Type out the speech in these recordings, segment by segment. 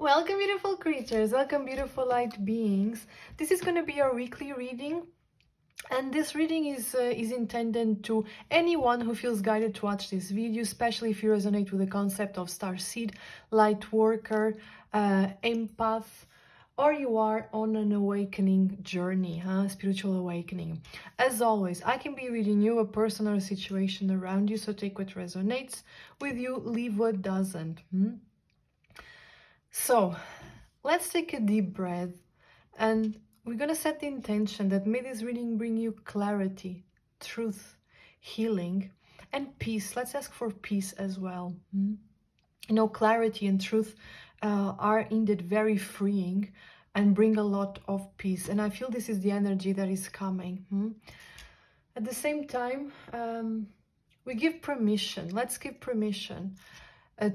Welcome, beautiful creatures. Welcome, beautiful light beings. This is going to be your weekly reading. And this reading is intended to anyone who feels guided to watch this video, especially if you resonate with the concept of star seed, light worker, empath, or you are on an awakening journey, spiritual awakening. As always, I can be reading you a person or a situation around you, so take what resonates with you, leave what doesn't. So let's take a deep breath and we're going to set the intention that may this reading bring you clarity, truth, healing, and peace. Let's ask for peace as well. You know, clarity and truth are indeed very freeing and bring a lot of peace. And I feel this is the energy that is coming. At the same time, we give permission. Let's give permission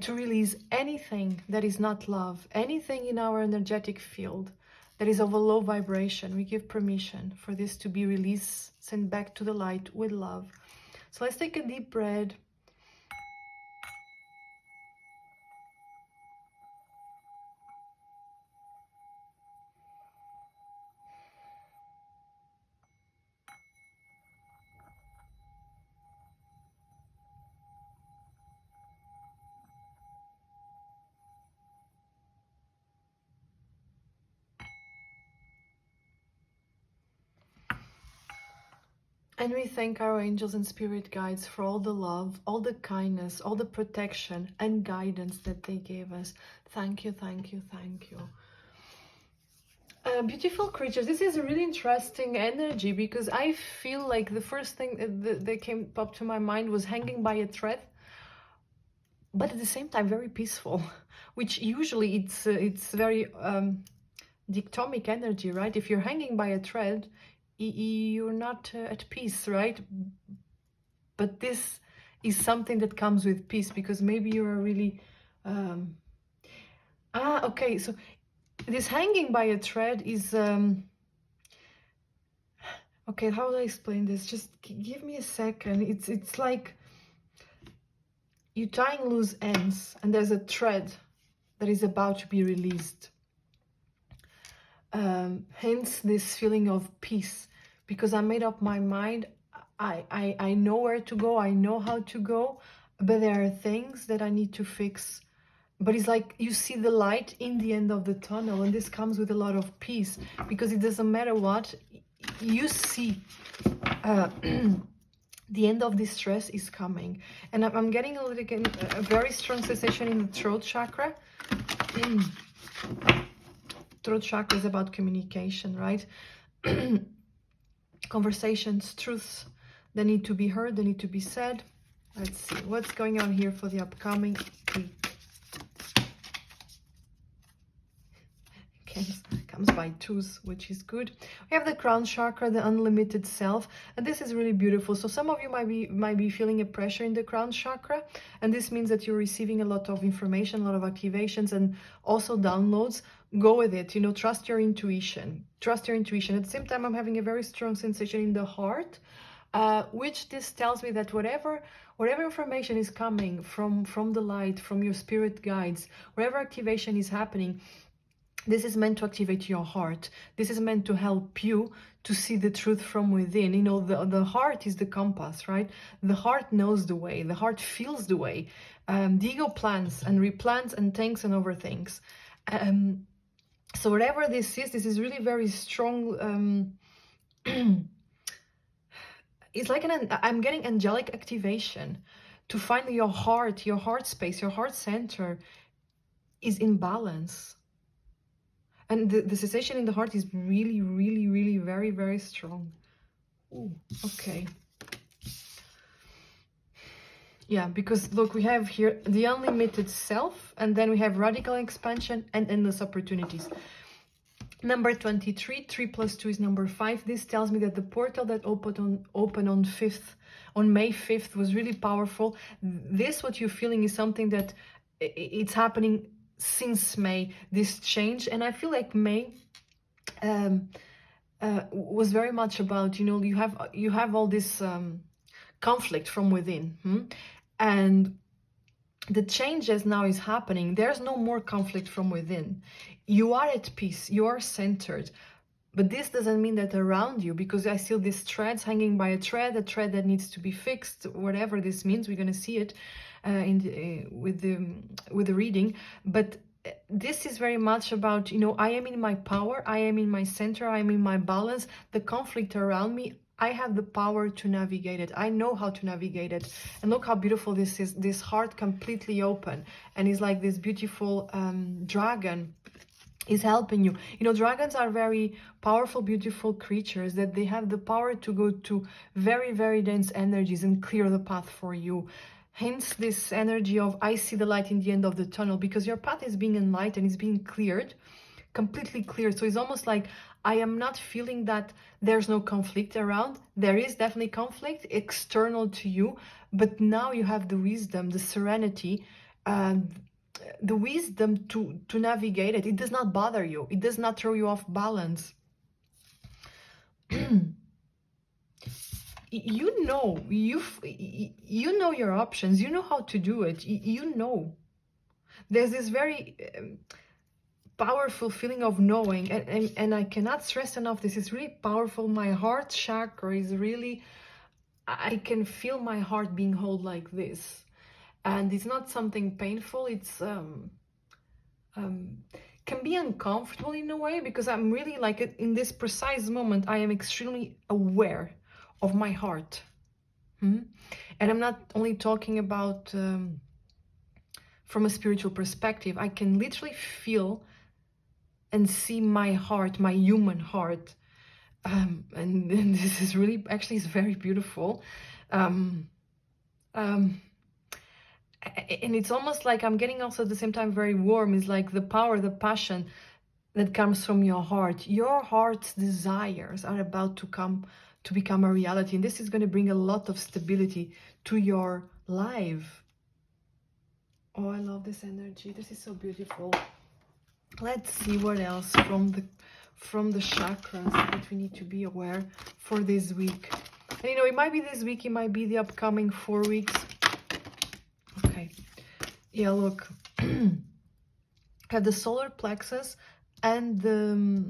to release anything that is not love, anything in our energetic field that is of a low vibration. We give permission for this to be released, sent back to the light with love. So let's take a deep breath. And we thank our angels and spirit guides for all the love, all the kindness, all the protection and guidance that they gave us. Thank you, thank you, thank you. Beautiful creatures, this is a really interesting energy because I feel like the first thing that came up to my mind was hanging by a thread, but at the same time very peaceful, which usually it's very dichotomic energy, right? If you're hanging by a thread, you're not at peace, right? But this is something that comes with peace because maybe you're really okay, so this hanging by a thread is okay, how do I explain this? Just give me a second. It's like you're tying loose ends and there's a thread that is about to be released. Hence this feeling of peace, because I made up my mind. I know where to go, I know how to go, but there are things that I need to fix. But it's like you see the light in the end of the tunnel, and this comes with a lot of peace because it doesn't matter what you see. The end of this stress is coming, and I'm getting a very strong sensation in the throat chakra. Throat chakra is about communication, right? Conversations, truths that need to be heard, they need to be said. Let's see what's going on here for the upcoming week. Comes by twos, which is good. We have the crown chakra, the unlimited self, and this is really beautiful. So some of you might be feeling a pressure in the crown chakra, and this means that you're receiving a lot of information, a lot of activations, and also downloads. Go with it, you know, trust your intuition. Trust your intuition. At the same time, I'm having a very strong sensation in the heart, which this tells me that whatever information is coming from the light, from your spirit guides, whatever activation is happening, this is meant to activate your heart. This is meant to help you to see the truth from within. You know, the heart is the compass, right? The heart knows the way. The heart feels the way. The ego plans and replans and thinks and overthinks. So whatever this is really very strong. It's like I'm getting angelic activation to find your heart space, your heart center is in balance. And the sensation in the heart is really, really, really very, very strong. Ooh, okay. Yeah, because look, we have here the unlimited self, and then we have radical expansion and endless opportunities. Number 23, 3 plus 2 is number 5. This tells me that the portal that opened on May 5th was really powerful. This, what you're feeling, is something that it's happening since May, this change. And I feel like May was very much about, you know, you have all this conflict from within, and the changes now is happening. There's no more conflict from within. You are at peace, you are centered. But this doesn't mean that around you, because I see these threads hanging by a thread that needs to be fixed, whatever this means. We're going to see it with the reading. But this is very much about, you know, I am in my power, I am in my center, I am in my balance. The conflict around me, I have the power to navigate it. I know how to navigate it. And look how beautiful this is. This heart completely open. And it's like this beautiful dragon is helping you. You know, dragons are very powerful, beautiful creatures that they have the power to go to very, very dense energies and clear the path for you. Hence this energy of I see the light in the end of the tunnel, because your path is being enlightened, it's being cleared, completely cleared. So it's almost like I am not feeling that there's no conflict around. There is definitely conflict external to you, but now you have the wisdom, the serenity, the wisdom to navigate it. It does not bother you. It does not throw you off balance. You know your options. You know how to do it. You know. There's this very powerful feeling of knowing, and I cannot stress enough, this is really powerful. My heart chakra is really, I can feel my heart being held like this. And it's not something painful. It's can be uncomfortable in a way, because I'm really like, in this precise moment, I am extremely aware of my heart. And I'm not only talking about from a spiritual perspective. I can literally feel and see my heart, my human heart. And this is really, actually, it's very beautiful. And it's almost like I'm getting also at the same time very warm. It's like the power, the passion that comes from your heart. Your heart's desires are about to become a reality. And this is going to bring a lot of stability to your life. Oh, I love this energy. This is so beautiful. Let's see what else from the chakras that we need to be aware for this week. And you know, it might be this week, it might be the upcoming 4 weeks. Okay, yeah, look, I have the solar plexus and the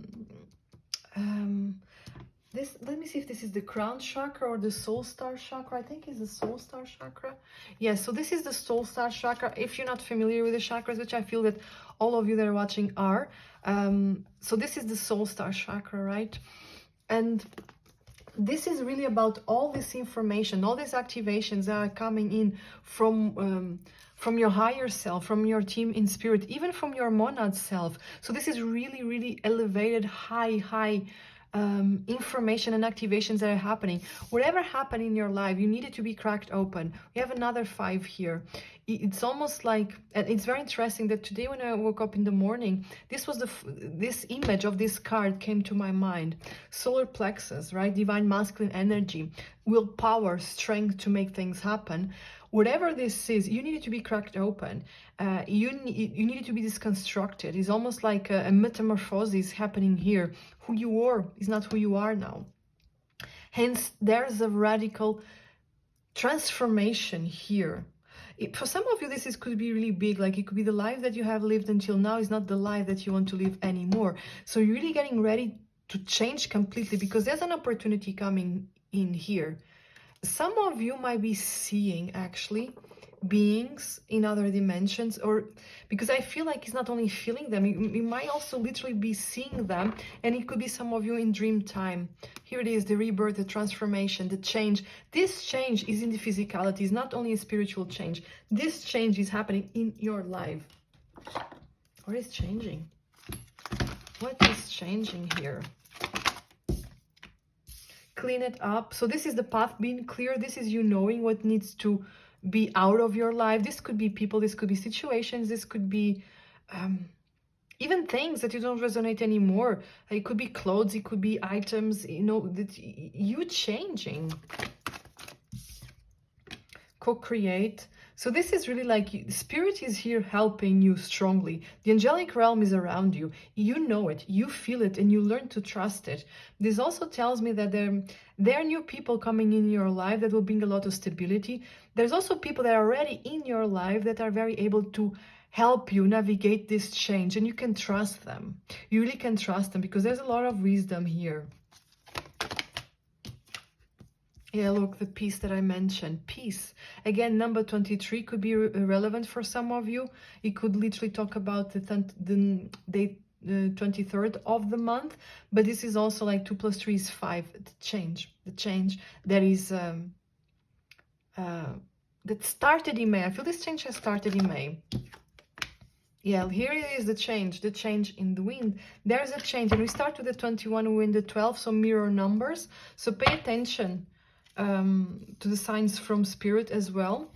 this, let me see if this is the crown chakra or the soul star chakra. I think it's the soul star chakra. Yes, so this is the soul star chakra. If you're not familiar with the chakras, which I feel that all of you that are watching are, so this is the soul star chakra, right? And this is really about all this information, all these activations that are coming in from your higher self, from your team in spirit, even from your monad self. So this is really, really elevated, high information and activations that are happening. Whatever happened in your life, you need it to be cracked open. We have another 5 here. It's almost like, and it's very interesting that today when I woke up in the morning, this image of this card came to my mind. Solar plexus, right? Divine masculine energy, willpower, strength to make things happen. Whatever this is, you need it to be cracked open. You need it to be disconstructed. It's almost like a metamorphosis happening here. Who you were is not who you are now. Hence, there's a radical transformation here. For some of you, this could be really big. Like, it could be the life that you have lived until now is not the life that you want to live anymore. So you're really getting ready to change completely, because there's an opportunity coming in here. Some of you might be seeing actually beings in other dimensions, or because I feel like it's not only feeling them, you might also literally be seeing them, and it could be some of you in dream time. Here it is, the rebirth, the transformation, the change. This change is in the physicality. It's not only a spiritual change. This change is happening in your life. What is changing? What is changing here? Clean it up. So this is the path being clear. This is you knowing what needs to be out of your life. This could be people, this could be situations, this could be even things that you don't resonate anymore. It could be clothes, it could be items, you know, that you changing. Co-create. So this is really like spirit is here helping you strongly. The angelic realm is around you. You know it, you feel it, and you learn to trust it. This also tells me that there are new people coming in your life that will bring a lot of stability. There's also people that are already in your life that are very able to help you navigate this change, and you can trust them. You really can trust them because there's a lot of wisdom here. Yeah, look, the peace that I mentioned, peace. Again, number 23 could be relevant for some of you. It could literally talk about the date 23rd of the month, but this is also like 2 + 3 is 5. The change that is that started in May. I feel this change has started in May. Yeah, here it is, the change in the wind. There's a change, and we start with the 21, we're in the 12, so mirror numbers. So pay attention to the signs from spirit as well.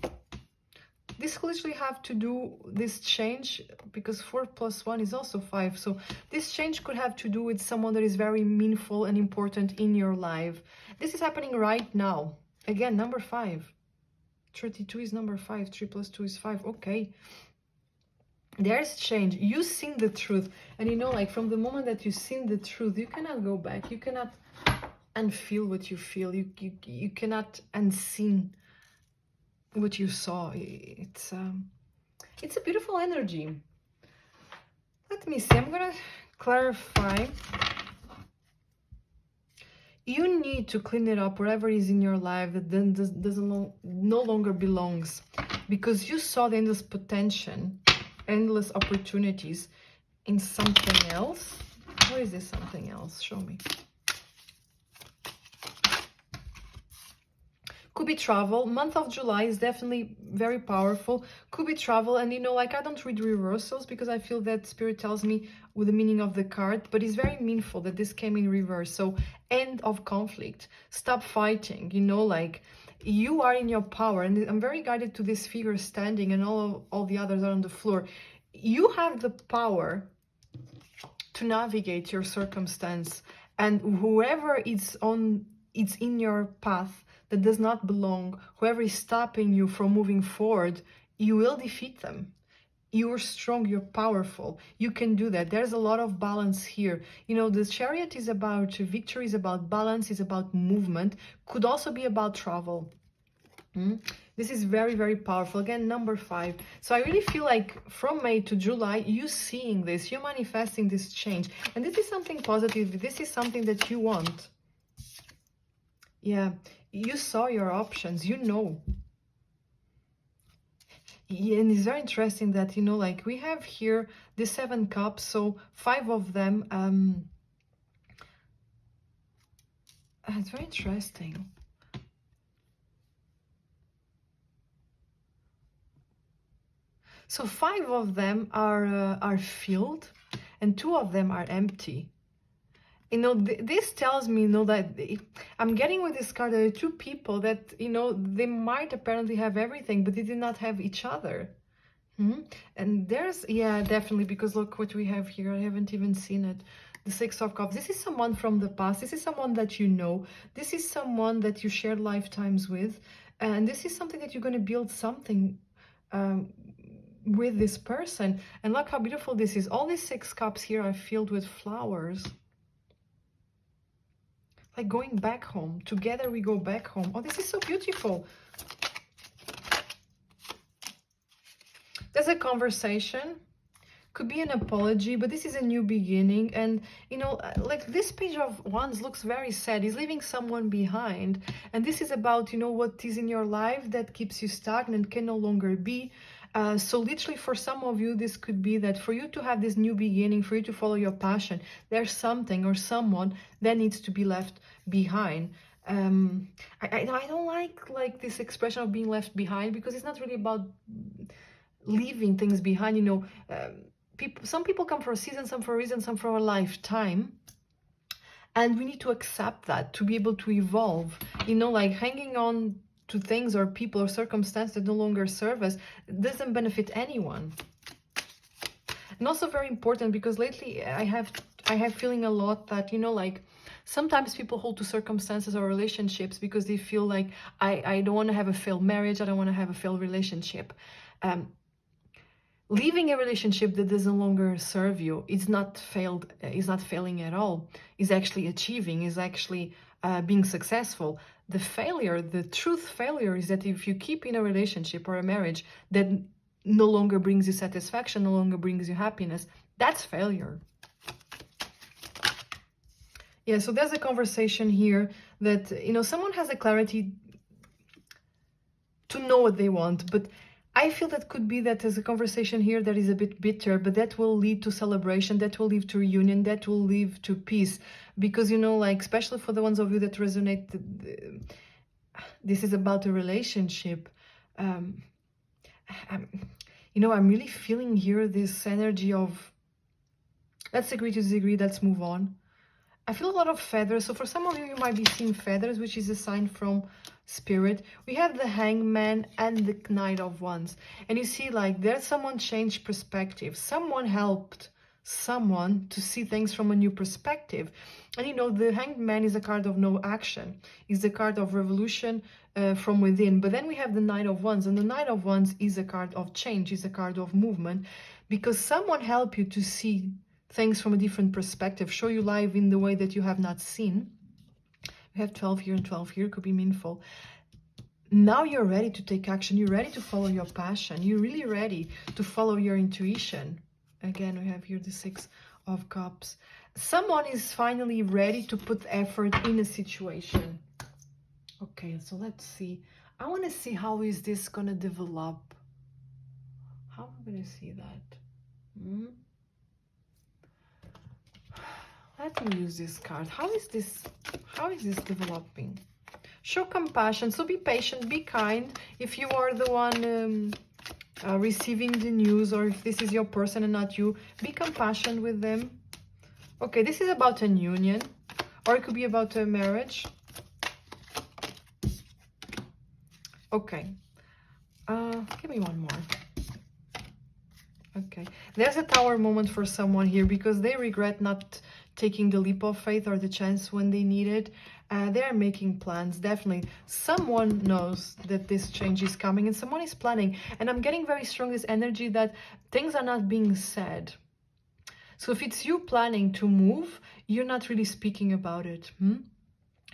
This could literally have to do this change because 4 + 1 is also 5. So this change could have to do with someone that is very meaningful and important in your life. This is happening right now. Again, number 5. 32 is number 5. 3 + 2 is 5. Okay. There's change. You seen the truth. And you know, like from the moment that you seen the truth, you cannot go back. You cannot unfeel what you feel. You cannot unseen what you saw. It's a beautiful energy. Let me see. I'm gonna clarify. You need to clean it up, whatever is in your life that then no longer belongs, because you saw the endless potential, endless opportunities in something else. What is this something else? Show me. Could be travel. Month of July is definitely very powerful. Could be travel. And you know, like I don't read reversals because I feel that spirit tells me with the meaning of the card, but it's very meaningful that this came in reverse. So end of conflict. Stop fighting. You know, like you are in your power. And I'm very guided to this figure standing and all the others are on the floor. You have the power to navigate your circumstance, and whoever is in your path that does not belong, whoever is stopping you from moving forward, you will defeat them. You're strong, you're powerful, you can do that. There's a lot of balance here. You know, the Chariot is about victory, is about balance, is about movement, could also be about travel. This is very, very powerful. Again, number 5. So I really feel like from May to July, you seeing this, you're manifesting this change. And this is something positive. This is something that you want. Yeah, you saw your options, you know. Yeah, and it's very interesting that, you know, like we have here the 7 cups, so 5 of them. It's very interesting. So 5 of them are filled, and 2 of them are empty. You know, this tells me, you know, that I'm getting with this card, there are 2 people that, you know, they might apparently have everything, but they did not have each other. And there's, yeah, definitely, because look what we have here. I haven't even seen it. The 6 of Cups. This is someone from the past. This is someone that you know. This is someone that you shared lifetimes with. And this is something that you're going to build something with this person. And look how beautiful this is. All these 6 cups here are filled with flowers. Like going back home. Together we go back home. Oh, this is so beautiful. There's a conversation. Could be an apology, but this is a new beginning. And, you know, like this Page of Wands looks very sad. He's leaving someone behind. And this is about, you know, what is in your life that keeps you stagnant, can no longer be. So literally for some of you, this could be that for you to have this new beginning, for you to follow your passion, there's something or someone that needs to be left behind. I don't like this expression of being left behind, because it's not really about leaving things behind. You know, some people come for a season, some for a reason, some for a lifetime. And we need to accept that to be able to evolve. You know, like hanging on to things or people or circumstances that no longer serve us doesn't benefit anyone. And also very important, because lately I have I have feeling a lot that, you know, like sometimes people hold to circumstances or relationships because they feel like I don't want to have a failed marriage, I don't want to have a failed relationship. Leaving a relationship that does no longer serve you is not failed, is not failing at all, is actually achieving, is actually being successful. The failure, the truth failure, is that if you keep in a relationship or a marriage that no longer brings you satisfaction, no longer brings you happiness, that's failure. Yeah, so there's a conversation here that, you know, someone has a clarity to know what they want, but I feel that could be that there's a conversation here that is a bit bitter, but that will lead to celebration, that will lead to reunion, that will lead to peace. Because, you know, like, especially for the ones of you that resonate, this is about a relationship. You know, I'm really feeling here this energy of, let's agree to disagree, let's move on. I feel a lot of feathers. So for some of you, you might be seeing feathers, which is a sign from spirit. We have the Hangman and the Knight of Wands. And you see, like, there's someone changed perspective. Someone helped someone to see things from a new perspective. And, you know, the Hanged Man is a card of no action. Is the card of revolution from within. But then we have the Knight of Wands. And the Knight of Wands is a card of change, is a card of movement. Because someone helped you to see things from a different perspective, show you life in the way that you have not seen. We have 12 here and 12 here, could be meaningful. Now you're ready to take action. You're ready to follow your passion. You're really ready to follow your intuition. Again, we have here the Six of Cups. Someone is finally ready to put effort in a situation. Okay, so let's see. I want to see how is this going to develop. How am I going to see that? Let me use this card. How is this developing? Show compassion. So be patient, be kind. If you are the one receiving the news, or if this is your person and not you, be compassionate with them. Okay, this is about an union, or it could be about a marriage. Okay. Give me one more. Okay. There's a Tower moment for someone here because they regret not taking the leap of faith or the chance when they need it. They are making plans, definitely. Someone knows that this change is coming and someone is planning. And I'm getting very strong this energy that things are not being said. So if it's you planning to move, you're not really speaking about it.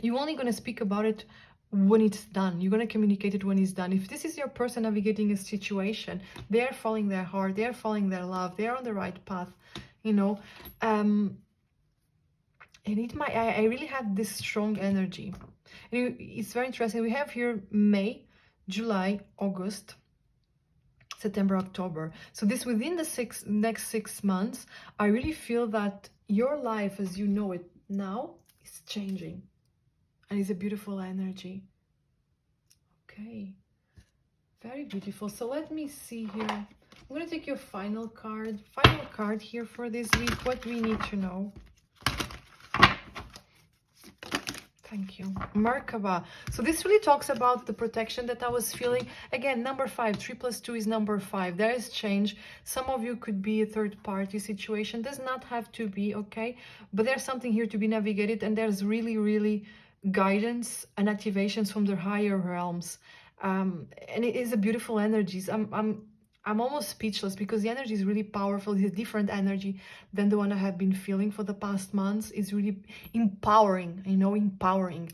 You're only going to speak about it when it's done. You're going to communicate it when it's done. If this is your person navigating a situation, they're following their heart, they're following their love, they're on the right path, you know. And I really have this strong energy. And it's very interesting. We have here May, July, August, September, October. So this within the next 6 months, I really feel that your life as you know it now is changing. And it's a beautiful energy. Okay. Very beautiful. So let me see here. I'm going to take your final card. Final card here for this week. What we need to know. Thank you. Merkaba. So this really talks about the protection that I was feeling. Again, number 5. 3 + 2 is number 5. There is change. Some of you could be a third party situation. Does not have to be, okay? But there's something here to be navigated. And there's really, really guidance and activations from the higher realms. And it is a beautiful energies. I'm almost speechless because the energy is really powerful. It's a different energy than the one I have been feeling for the past months. It's really empowering, you know, empowering.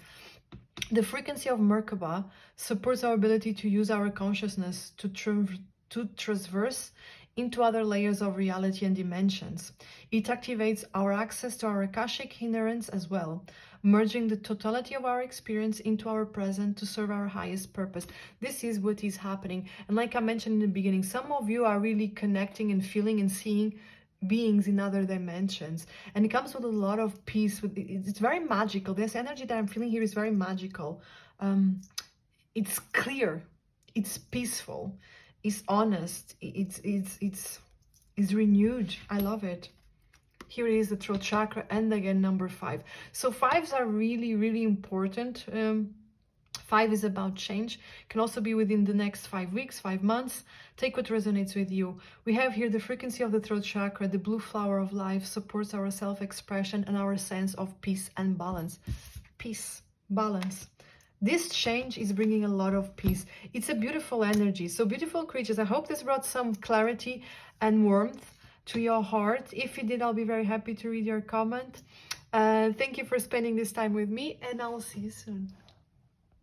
The frequency of Merkaba supports our ability to use our consciousness to traverse into other layers of reality and dimensions. It activates our access to our Akashic inherence as well, merging the totality of our experience into our present to serve our highest purpose. This is what is happening. And like I mentioned in the beginning, some of you are really connecting and feeling and seeing beings in other dimensions. And it comes with a lot of peace. It's very magical. This energy that I'm feeling here is very magical. It's clear. It's peaceful. It's honest. It's renewed. I love it. Here it is, the throat chakra, and again number 5. So 5s are really, really important. 5 is about change. Can also be within the next 5 weeks, 5 months. Take what resonates with you. We have here the frequency of the throat chakra, the blue flower of life, supports our self-expression and our sense of peace and balance. Peace, balance. This change is bringing a lot of peace. It's a beautiful energy. So beautiful creatures, I hope this brought some clarity and warmth to your heart. If it did, I'll be very happy to read your comment. Thank you for spending this time with me, and I'll see you soon.